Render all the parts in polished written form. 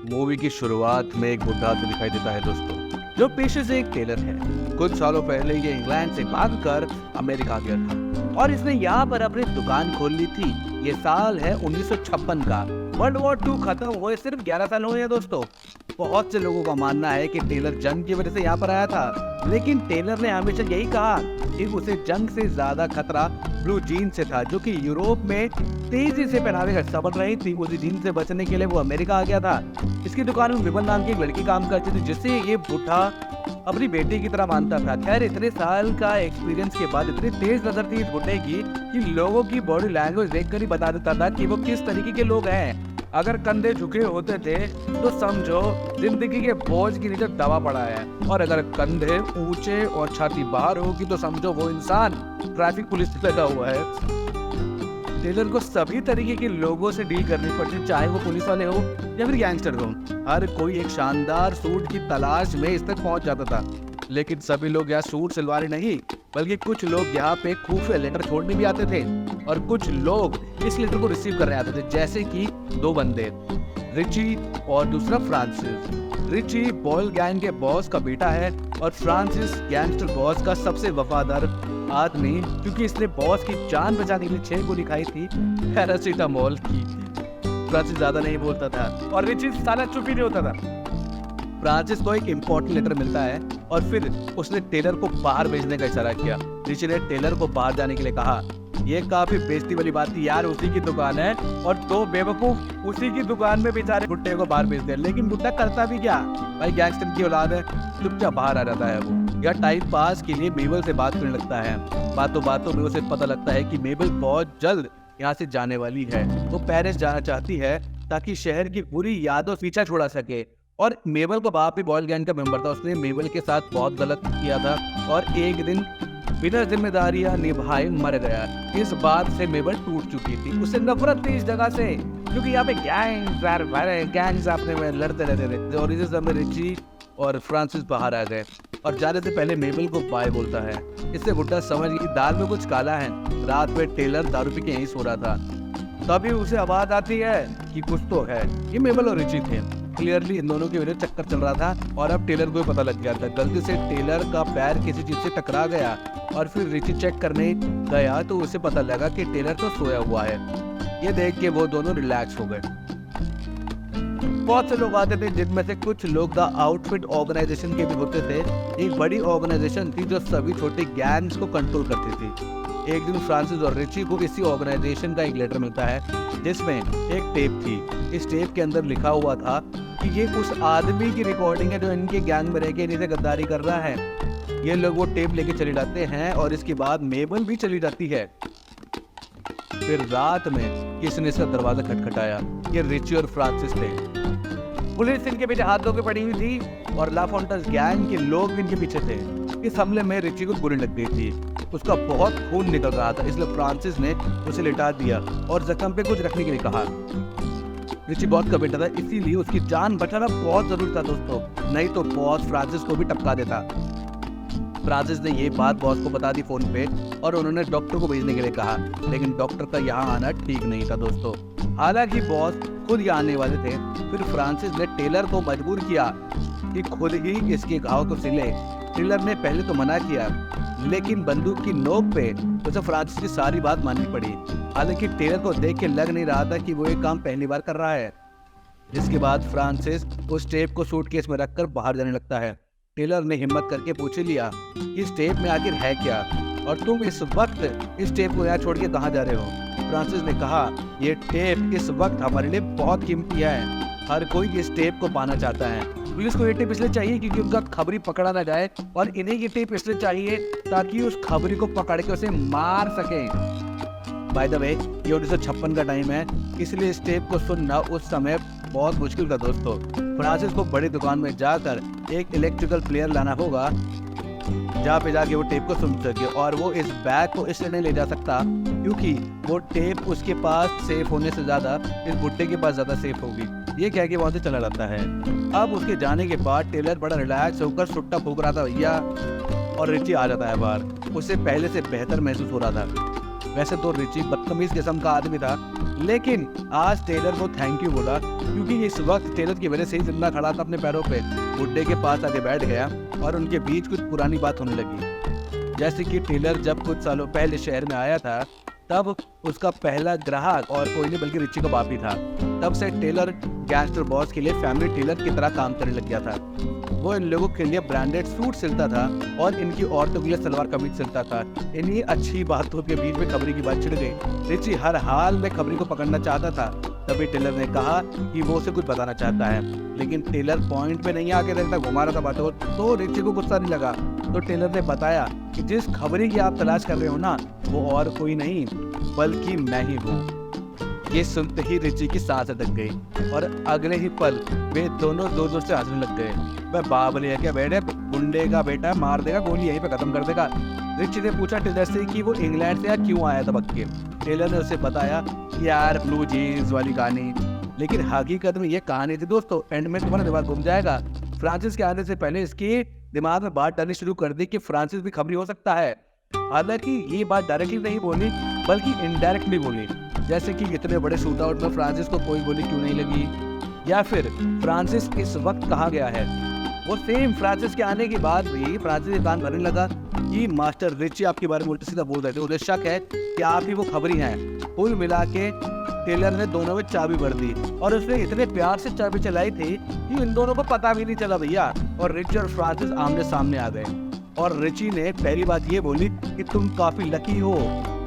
Movie की शुरुआत में एक बुढ़ा आदमी दिखाई देता है दोस्तों, जो पेशे से एक टेलर है। कुछ सालों पहले ये इंग्लैंड से भागकर अमेरिका गया था और इसने यहाँ पर अपनी दुकान खोल ली थी। ये साल है 1956 का। वर्ल्ड वॉर 2 खत्म हुए सिर्फ 11 साल हुए हैं दोस्तों। बहुत से लोगों का मानना है कि टेलर जंग की वजह से यहाँ पर आया था, लेकिन टेलर ने हमेशा यही कहा कि उसे जंग से ज्यादा खतरा ब्लू जीन से था, जो कि यूरोप में तेजी से पहनावे का सबल रही थी। उसी जीन से बचने के लिए वो अमेरिका आ गया था। इसकी दुकान में विमल नाम की एक लड़की काम करती थी, जिसे ये बुढ़ा अपनी बेटी की तरह मानता था। खैर, इतने साल का एक्सपीरियंस के बाद इतनी तेज नजर थी इस बुढ़े की कि लोगों की बॉडी लैंग्वेज देखकर ही बता देता था कि वो किस तरीके के लोग हैं। अगर कंधे झुके होते थे तो समझो जिंदगी के बोझ के नीचे दबा पड़ा है, और अगर कंधे ऊंचे और छाती बाहर होगी तो समझो वो इंसान ट्रैफिक पुलिस से लगा हुआ है। टेलर को सभी तरीके के लोगों से डील करनी पड़ती, चाहे वो पुलिस वाले हो या फिर गैंगस्टर हो। हर कोई एक शानदार सूट की तलाश में इस तक पहुंच जाता था, लेकिन सभी लोग यहाँ सूट सिलवाने नहीं, बल्कि कुछ लोग यहाँ पे खुफिया लेटर छोड़ने भी आते थे, और कुछ लोग इस लेटर को रिसीव करने आते थे। जैसे कि दो बंदे, रिची और दूसरा फ्रांसिस। रिची बॉयल गैंग के बॉस का बेटा है और फ्रांसिस गैंगस्टर बॉस का सबसे वफादार आदमी, क्योंकि इसने बॉस की जान बचाने के लिए 6 गोली खाई थी पैरासीटामोल की। फ्रांसिस ज्यादा नहीं बोलता था और रिची साला चुप ही नहीं होता था। फ्रांसिस को एक इम्पोर्टेंट लेटर मिलता है और फिर उसने टेलर को बाहर भेजने का इशारा किया। रिची ने टेलर को बाहर जाने के लिए कहा। ये काफी बेइज्जती वाली बात थी यार, उसी की दुकान है और दो बेवकूफ उसी की दुकान में बेचारे बुड्ढे को बाहर भेज दे। लेकिन बुड्ढा करता भी क्या भाई, गैंगस्टर की औलाद है, चुपचाप बाहर आ जाता है वो। या टाइम पास के लिए मेबल से बात करने लगता है। बातों बातों में उसे पता लगता है कि मेबल बहुत जल्द यहाँ से जाने वाली है। वो पेरिस जाना चाहती है ताकि शहर की पूरी यादों पीछा छोड़ा सके। और मेबल का बाप भी बॉयल गैंग का मेंबर था, उसने मेबल के साथ बहुत गलत किया था और एक दिन बिना जिम्मेदारियां निभाए मर गया। इस बात से मेबल टूट चुकी थी, उसे नफरत थी इस जगह से, क्योंकि यहाँ पे गैंग्स आपने में लड़ते रहते थे। और इस समय रिची और फ्रांसिस बाहर आ गए और जाने से पहले मेबल को बाय बोलता है। इससे बुड्ढा समझ गया कि दाल में कुछ काला है। रात में टेलर दारू पी के यहीं सो रहा था, तभी उसे आवाज आती है कि कुछ तो है। ये मेबल और रिची थे। क्लियरली इन दोनों के विरुद्ध चक्कर चल रहा था और अब टेलर को पता लग गया था। गलती से टेलर का पैर किसी चीज से टकरा गया और फिर रिची चेक करने गया तो उसे पता लगा कि टेलर तो सोया हुआ है। ये देख के वो दोनों रिलैक्स हो गए। बहुत से लोग आते थे, जिनमें से कुछ लोग द आउटफिट ऑर्गेनाइजेशन के भी होते थे। एक बड़ी ऑर्गेनाइजेशन थी जो सभी छोटे गैंग्स को कंट्रोल करती थी। एक दिन फ्रांसिस और रिची को इसी ऑर्गेनाइजेशन का एक लेटर मिलता है, जिसमें एक टेप थी। इस टेप के अंदर लिखा हुआ था कि ये उस आदमी की रिकॉर्डिंग है जो इनके गैंग में रह के इनसे गद्दारी कर रहा है। ये लोग वो टेप लेके चले जाते हैं और इसके बाद मेबल भी चली जाती है। फिर रात में किसी ने इसका दरवाजा खटखटाया। ये रिची और फ्रांसिस थे। पुलिस इनके पीछे हाथ धो के पड़ी हुई थी और लाफोंटेस गैंग के लोग भी इनके पीछे थे। इस हमले में रिची को गोली लग गई थी, उसका बहुत खून निकल रहा था, इसलिए फ्रांसिस ने उसे लिटा दिया और जख्म पे कुछ रखने के लिए कहा। रिची बॉस का बेटा था, इसीलिए उसकी जान बचाना बहुत जरूरी था दोस्तों, नहीं तो बॉस फ्रांसिस को भी टपका देता। फ्रांसिस ने ये बात बॉस को बता दी फोन पे और उन्होंने डॉक्टर को भेजने के लिए कहा, लेकिन डॉक्टर का यहाँ आना ठीक नहीं था दोस्तों। हालांकि बॉस खुद यहाँ आने वाले थे। फिर फ्रांसिस ने टेलर को मजबूर किया कि खुद ही इसके घाव को सिले। टेलर ने पहले तो मना किया, लेकिन बंदूक की नोक पे उसे फ्रांसिस की सारी बात माननी पड़ी। हालांकि टेलर को देख के लग नहीं रहा था कि वो ये काम पहली बार कर रहा है। जिसके बाद फ्रांसिस उस टेप को सूटकेस में रखकर बाहर जाने लगता है। टेलर ने हिम्मत करके पूछ लिया, इस टेप में आखिर है क्या, और तुम इस वक्त इस टेप को यहाँ छोड़ के कहाँ जा रहे हो? फ्रांसिस ने कहा, ये टेप इस वक्त हमारे लिए बहुत कीमती है। हर कोई इस टेप को पाना चाहता है। पुलिस को ये टेप इसलिए चाहिए क्योंकि उनका खबरी पकड़ा ना जाए, और इन्हें ये टेप इसलिए चाहिए ताकि उस खबरी को पकड़ के उसे मार सके। बाय द वे, ये 1956 का टाइम है, इसलिए इस टेप को सुनना उस समय बहुत मुश्किल था दोस्तों। फ्रांसिस को बड़ी दुकान में जाकर एक इलेक्ट्रिकल प्लेयर लाना होगा, जहाँ पे जाके वो टेप को सुन सके। और वो इस बैग को इसलिए नहीं ले जा सकता क्योंकि वो टेप उसके पास सेफ होने से ज्यादा इस बुड्ढे के पास ज्यादा सेफ होगी। ये कह के वहां से चला जाता है। अब उसके जाने के बाद टेलर बड़ा रिलैक्स होकर सुट्टा फूंक रहा था भैया, और रिची आ जाता है बाहर। उसे पहले से बेहतर महसूस हो रहा था। वैसे तो रिची बदतमीज किस्म का आदमी था, लेकिन आज टेलर को थैंक यू बोला, क्योंकि इस वक्त टेलर की वजह से ही जिंदा खड़ा था अपने पैरों पे। बुड्ढे के पास आके बैठ गया और उनके बीच कुछ पुरानी बात होने लगी। जैसे कि टेलर जब कुछ सालों पहले शहर में आया था, तब उसका पहला ग्राहक और कोई नहीं बल्कि रिची का बाप ही था। तब से टेलर गैंगस्टर बॉस के लिए फैमिली टेलर की तरह काम करने लग गया था। वो इन लोगों के लिए ब्रांडेड सूट सिलता था और इनकी औरतों के लिए सलवार कमीज सिलता था। इन्हीं अच्छी बातों के बीच में खबरी की बात छिड़ गई। रिची हर हाल में खबरी को पकड़ना चाहता था। तभी टेलर ने कहा कि वो उसे कुछ बताना चाहता है, लेकिन टेलर पॉइंट पे नहीं आके देखता, घुमा रहा था बातों। तो रिची को गुस्सा नहीं लगा, तो टेलर ने बताया कि जिस खबरी की आप तलाश कर रहे हो ना, वो और कोई नहीं बल्कि मैं ही हूँ। ये सुनते ही रिची की सांस अटक गई और अगले ही पल वे दोनों जोर जोर से हंसने लग गए। वह बाबले है क्या बेटे, गुंडे का बेटा, मार देगा, गोली यहीं पे खत्म कर देगा। रिची ने पूछा टेलर से कि वो इंग्लैंड से क्यों आया था बक्के। टेलर ने उसे बताया यार ब्लू जीन्स वाली कहानी, लेकिन हकीकत में ये कहानी थी दोस्तों। एंड में तुम्हारा दिमाग घूम जाएगा। फ्रांसिस के आने से पहले इसकी दिमाग में बात डालनी शुरू कर दी कि फ्रांसिस भी खबरी हो सकता है। हालांकि ये बात डायरेक्टली नहीं बोली बल्कि इनडायरेक्टली बोली, जैसे कि इतने बड़े शूट आउट में फ्रांसिस को कोई गोली क्यों नहीं लगी, या फिर फ्रांसिस इस वक्त कहाँ गया है। वो सेम फ्रांसिस के आने के बाद भी फ्रांसिस के कान भरने लगा कि मास्टर रिची आपके बारे में उल्टा सीधा बोल रहे थे, उन्हें शक है कि आप ही वो खबरी हैं। कुल मिला के टेलर ने दोनों में चाबी भर दी और उसने इतने प्यार से चाबी चलाई थी कि इन दोनों को पता भी नहीं चला भैया। और रिची और फ्रांसिस आमने सामने आ गए और रिची ने पहली बात ये बोली कि तुम काफी लकी हो,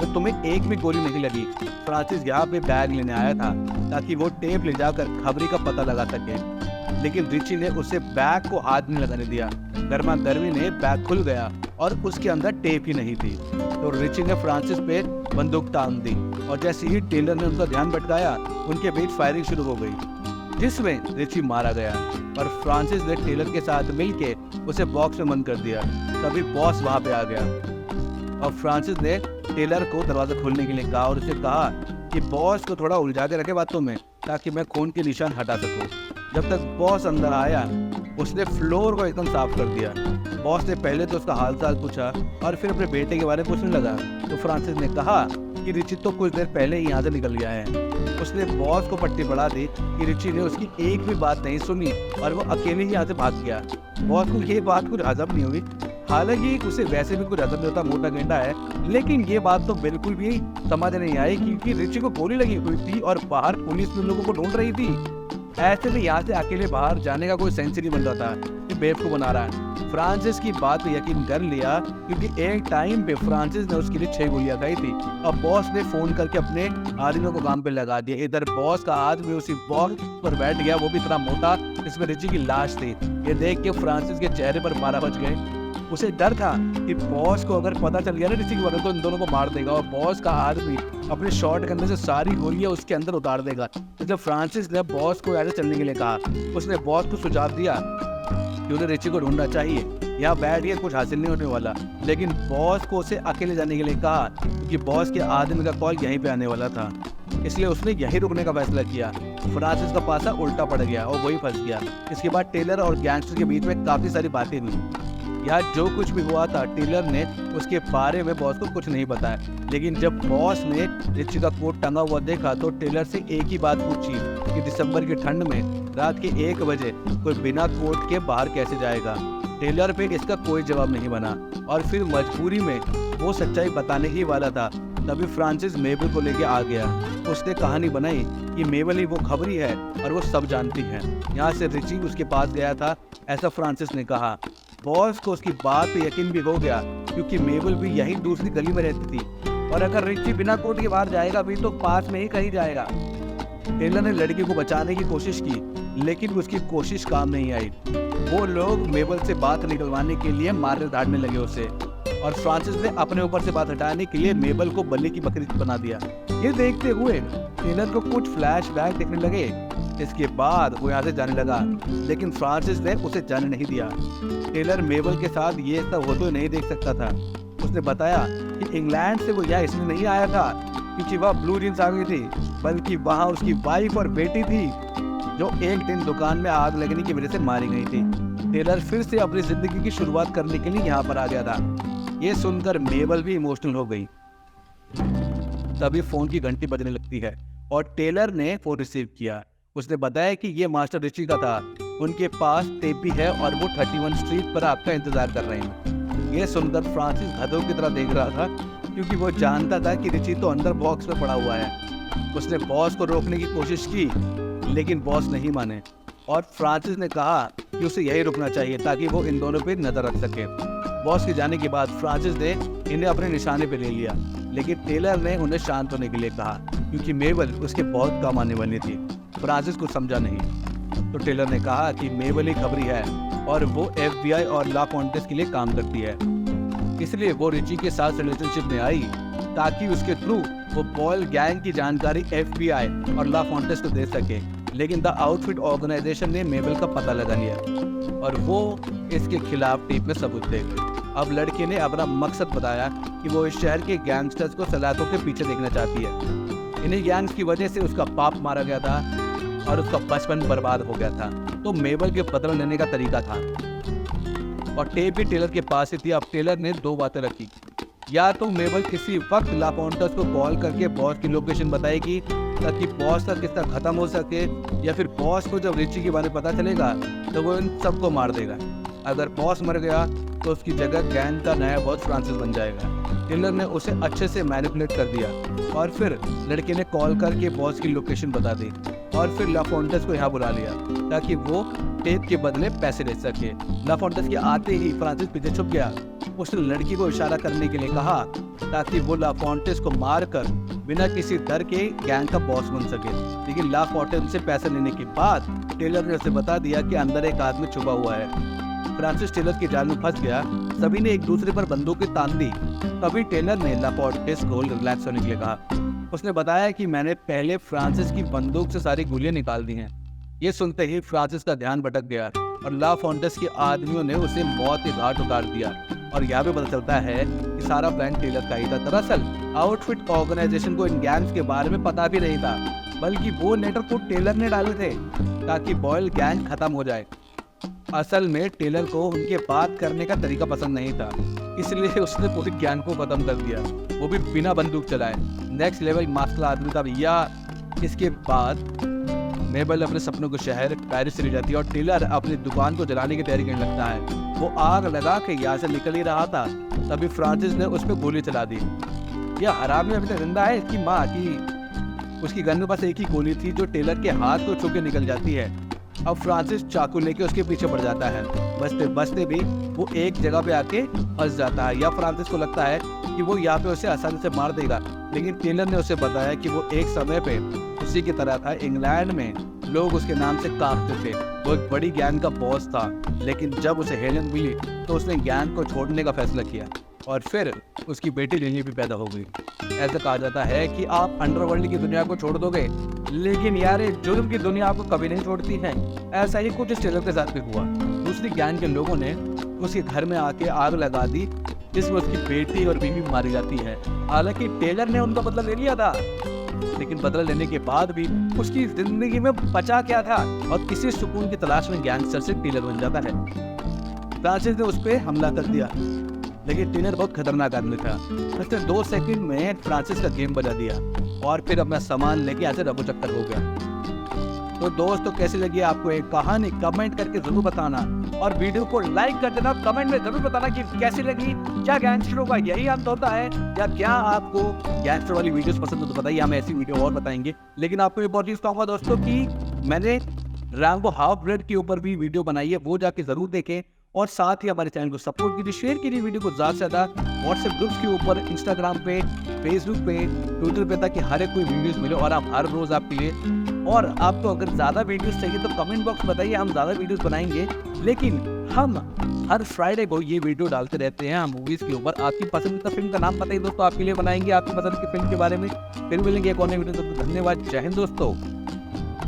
तो तुम्हें एक भी गोली नहीं लगी। फ्रांसिस यहाँ पे बैग लेने आया था ताकि वो टेप ले जाकर खबरी का पता लगा सके, लेकिन रिची ने उसे बैग को हाथ नहीं लगाने दिया। गर्मा गर्मी ने बैग खुल गया और उसके अंदर टेप ही नहीं थी। तो रिची ने फ्रांसिस पे बंदूक तान दी और जैसे ही टेलर ने उनका ध्यान भटकाया, उनके बीच फायरिंग शुरू हो गई, जिसमें रिची मारा गया और फ्रांसिस ने टेलर के साथ मिलके उसे बॉक्स में बंद कर दिया। तभी बॉस वहां पे आ गया और फ्रांसिस ने टेलर को दरवाजा खोलने के लिए कहा और उसे कहा कि बॉस को थोड़ा उलझा के रखे बातों में, ताकि मैं खून के निशान हटा सकूं। जब तक बॉस अंदर आया, उसने फ्लोर को एकदम साफ कर दिया। बॉस ने पहले तो उसका हाल चाल पूछा और फिर अपने बेटे के बारे में पूछने लगा। तो फ्रांसिस ने कहा कि रिची तो कुछ देर पहले ही यहाँ से निकल गया है। उसने बॉस को पट्टी पढ़ा दी कि रिची ने उसकी एक भी बात नहीं सुनी और वो अकेले ही यहाँ से भाग गया। बॉस को ये बात कुछ हजम नहीं हुई, हालांकि उसे वैसे भी कुछ हजम नहीं होता, मोटा गेंडा है, लेकिन ये बात तो बिल्कुल भी समझ नहीं आई क्योंकि रिची को गोली लगी हुई थी और बाहर पुलिस उन लोगों को ढूंढ रही थी। ऐसे में यहाँ से अकेले बाहर जाने का कोई सेंस नहीं बन रहा था कि बेवकूफ बना रहा है। फ्रांसिस की बात पे यकीन कर लिया क्योंकि एक टाइम पे फ्रांसिस ने उसके लिए 6 गोलियां खाई थी। अब बॉस ने फोन करके अपने आदमियों को काम पे लगा दिया। इधर बॉस का आदमी उसी बॉक्स पर बैठ गया, वो भी इतना मोटा जिसमें रिची की लाश थी। ये देख के फ्रांसिस के चेहरे पर 12 बज गए। उसे डर था कि बॉस को अगर पता चल गया ना रिची के बारे में तो इन दोनों को मार देगा और बॉस का आदमी अपने शॉट के अंदर से सारी गोलियां उसके अंदर उतार देगा। तो जब फ्रांसिस ने बॉस को ऐसे चलने के लिए कहा, उसने बॉस को सुझाव दिया कि उन्हें रिची को ढूंढना चाहिए, यहाँ बैठ के कुछ हासिल नहीं होने वाला। लेकिन बॉस को उसे अकेले जाने के लिए कहा क्योंकि बॉस के आदमी का कॉल यहीं पे आने वाला था, इसलिए उसने यहीं रुकने का फैसला किया। फ्रांसिस का पासा उल्टा पड़ गया और वही फंस गया। इसके बाद टेलर और गैंगस्टर के बीच में काफी सारी बातें हुई। यहाँ जो कुछ भी हुआ था टेलर ने उसके बारे में बॉस को कुछ नहीं बताया, लेकिन जब बॉस ने रिची का कोट टंगा हुआ देखा तो टेलर से एक ही बात पूछी कि दिसंबर की ठंड में रात के 1 बजे कोई बिना कोट के बाहर कैसे जाएगा। टेलर पे इसका कोई जवाब नहीं बना और फिर मजबूरी में वो सच्चाई बताने ही वाला था। तभी फ्रांसिस मेबल को लेके आ गया। उसने कहानी बनाई कि मेबल ही वो खबरी है और वो सब जानती है। यहाँ से रिची उसके पास गया था, ऐसा फ्रांसिस ने कहा। बॉस को उसकी बात पे यकीन भी हो गया क्योंकि मेबल भी यही दूसरी गली में रहती थी और अगर रिची बिना कोट के बाहर जाएगा भी तो पास में ही कहीं जाएगा। टेलर ने लड़की को बचाने की कोशिश की, लेकिन उसकी कोशिश काम नहीं आई। वो लोग मेबल से बात निकलवाने के लिए मारने धाड़ने लगे उसे और फ्रांसिस ने अपने ऊपर से बात हटाने के लिए मेबल को बल्ले की बकरी बना दिया। ये देखते हुए टेलर को कुछ फ्लैशबैक देखने लगे। इसके बाद वो यहाँ से जाने लगा, लेकिन फ्रांसिस ने उसे जाने नहीं दिया। टेलर मेबल के साथ ये सब होते नहीं देख सकता था। उसने बताया कि इंग्लैंड से वो यहाँ इसलिए नहीं आया था क्योंकि वह ब्लू जीन्स आ गई थी, बल्कि वहाँ उसकी वाइफ और बेटी थी जो एक दिन दुकान में आग लगने की वजह से मारी गई थी। टेलर फिर से अपनी जिंदगी की शुरुआत करने के लिए यहाँ पर आ गया था। ये सुनकर मेबल भी इमोशनल हो गई। तभी फ़ोन की घंटी बजने लगती है और टेलर ने फ़ोन रिसीव किया। उसने बताया कि ये मास्टर रिची का था, उनके पास टेप भी है और वो 31 स्ट्रीट पर आपका इंतज़ार कर रहे हैं। ये सुनकर फ्रांसिस गधों की तरह देख रहा था, क्योंकि वो जानता था कि रिची तो अंदर बॉक्स में पड़ा हुआ है। उसने बॉस को रोकने की कोशिश की, लेकिन बॉस नहीं माने और फ्रांसिस ने कहा कि उसे यही रुकना चाहिए ताकि वो इन दोनों पर नज़र रख सके। बॉस के जाने के बाद फ्रांसिस ने इन्हें अपने निशाने पे ले लिया, लेकिन टेलर ने उन्हें शांत होने के लिए कहा, क्योंकि मेबल उसके बहुत काम आने वाली थी। फ्रांसिस को समझा नहीं, तो टेलर ने कहा कि मेबल ही खबरी है और वो FBI और ला फॉन्टेस के लिए काम करती है, इसलिए वो रिची के साथ रिलेशनशिप में आई ताकि उसके थ्रू वो बॉयल गैंग की जानकारी FBI और ला फॉन्टेस को दे सके। लेकिन द आउटफिट ऑर्गेनाइजेशन ने मेबल का पता लगा लिया और वो इसके खिलाफ टेप में सबूत दे गए। अब लड़के ने अपना मकसद बताया कि वो इस शहर के गैंगस्टर्स को सलाखों के पीछे देखना चाहती है। इन्हीं गैंग्स की वजह से उसका बाप मारा गया था और उसका बचपन बर्बाद हो गया था, तो मेबल के बदला लेने का तरीका था और टेप भी टेलर के पास ही थी। अब टेलर ने दो बातें रखी, या तो मेबल किसी वक्त ला फॉन्टेस को कॉल करके बॉस की लोकेशन बताएगी ताकि बॉस का किस्सा खत्म हो सके, या फिर बॉस को जब रिची के बारे में पता चलेगा तो वो इन सबको मार देगा। अगर बॉस मर गया तो उसकी जगह गैंग का नया बॉस फ्रांसिस बन जाएगा। टेलर ने उसे अच्छे से मैनिपुलेट कर दिया और फिर लड़के ने कॉल करके बॉस की लोकेशन बता दी और फिर ला फॉन्टेस को यहाँ बुला लिया ताकि वो टेप के बदले पैसे ले सके। ला फॉन्टेस के आते ही फ्रांसिस पीछे छुप गया। उसने लड़की को इशारा करने के लिए कहा ताकि वो ला फॉन्टेस को मारकर बिना किसी डर के गैंग का बॉस बन सके। लेकिन ला फॉन्टेस से पैसे लेने के बाद टेलर ने उसे बता दिया कि अंदर एक आदमी छुपा हुआ है। फ्रांसिस टेलर के जाल में फंस गया। सभी ने एक दूसरे पर बंदूकें तान दी। तभी टेलर ने ला फॉन्टेस को रिलैक्स होने के लिए कहा। उसने बताया कि मैंने पहले फ्रांसिस की बंदूक से सारी गोलियां निकाल दी हैं। ये सुनते ही फ्रांसिस का ध्यान भटक गया और ला फॉन्टेस के आदमियों ने उसे मौत के घाट उतार दिया। और यहाँ पे पता चलता है कि सारा प्लान टेलर का ही था। दरअसल आउटफिट ऑर्गेनाइजेशन को इन गैंग्स के बारे में पता भी नहीं था, बल्कि वो लेटर को टेलर ने डाले थे ताकि बॉयल गैंग खत्म हो जाए। असल में टेलर को उनके बात करने का तरीका पसंद नहीं था, इसलिए उसने पूरी गैंग को खत्म कर दिया, वो भी बिना बंदूक चलाए। नेक्स्ट लेवल मास्टर आदमी था भैया। इसके बाद मेबल अपने सपनों को शहर पेरिस से ले जाती है और टेलर अपनी दुकान को जलाने की तैयारी करने लगता है। वो आग लगा के यहाँ से निकल ही रहा था, तभी फ्रांसिस ने उस पर गोली चला दी। यह हरामी अभी तक जिंदा है। इसकी माँ की उसकी गन में बस एक ही गोली थी जो टेलर के हाथ को छू के निकल जाती है। अब फ्रांसिस चाकू लेके उसके पीछे पड़ जाता है। बचते बचते भी वो एक जगह पे आके फंस जाता है। या फ्रांसिस को लगता है कि वो यहाँ पे उसे आसानी से मार देगा, लेकिन टेलर ने उसे बताया कि वो एक समय पे उसी की तरह था। इंग्लैंड में लोग उसके नाम से कांपते थे। वो एक बड़ी गैंग का बॉस था, लेकिन जब उसे हेलन मिली तो उसने गैंग को छोड़ने का फैसला किया और फिर उसकी बेटी लिली भी पैदा हो गई। ऐसा कहा जाता है कि आप अंडरवर्ल्ड की दुनिया को छोड़ दोगे, लेकिन यार जुर्म की दुनिया आपको कभी नहीं छोड़ती है। ऐसा ही कुछ इस टेलर के साथ भी हुआ। दूसरी गैंग के लोगों ने उसके घर में आके आग लगा दी, जिसमें उसकी बेटी और बीवी मारी जाती है। हालांकि टेलर ने उनका बदला ले लिया था, लेकिन बदला लेने के बाद भी उसकी जिंदगी में बचा क्या था, और किसी सुकून की तलाश में गैंगस्टर से टेलर बन जाता है। फ्रांसिस ने उस पर हमला कर दिया, लेकिन टेलर बहुत खतरनाक आदमी था। उसने 2 सेकंड में फ्रांसिस का गेम बजा दिया और फिर अपना सामान लेके यहाँ से रफू चक्कर हो गया। तो दोस्तों कैसी लगी आपको एक कहानी, कमेंट करके जरूर बताना और वीडियो को लाइक कर देना। कमेंट में जरूर बताना कि कैसी लगी। क्या गैंगस्टरों का यही अंत होता है, या क्या आपको गैंगस्टर वाली वीडियोस पसंद हो तो बताइए, हम ऐसी वीडियो और बताएंगे। लेकिन आपको एक और चीज कहूँगा दोस्तों कि मैंने रैम्बो हाफ ब्लड के ऊपर भी वीडियो बनाई है, वो जाके जरूर देखें और साथ ही हमारे चैनल को सपोर्ट कीजिए, शेयर कीजिए वीडियो को ज़्यादा से ज़्यादा व्हाट्सएप ग्रुप्स के ऊपर, इंस्टाग्राम पे, फेसबुक पे, ट्विटर पे, ताकि हर एक कोई वीडियोस मिले और आप हर रोज़ आपके लिए। और आपको अगर ज़्यादा वीडियोस चाहिए तो कमेंट बॉक्स बताइए, हम ज़्यादा वीडियोस बनाएंगे। लेकिन हम हर फ्राइडे को ये वीडियो डालते रहते हैं हम मूवीज़ के ऊपर। आपकी पसंदीदा फिल्म का नाम बताइए दोस्तों, आपके लिए बनाएंगे आपकी पसंद की फिल्म के बारे में। फिर मिलेंगे एक और नई वीडियो। धन्यवाद, जय हिंद दोस्तों।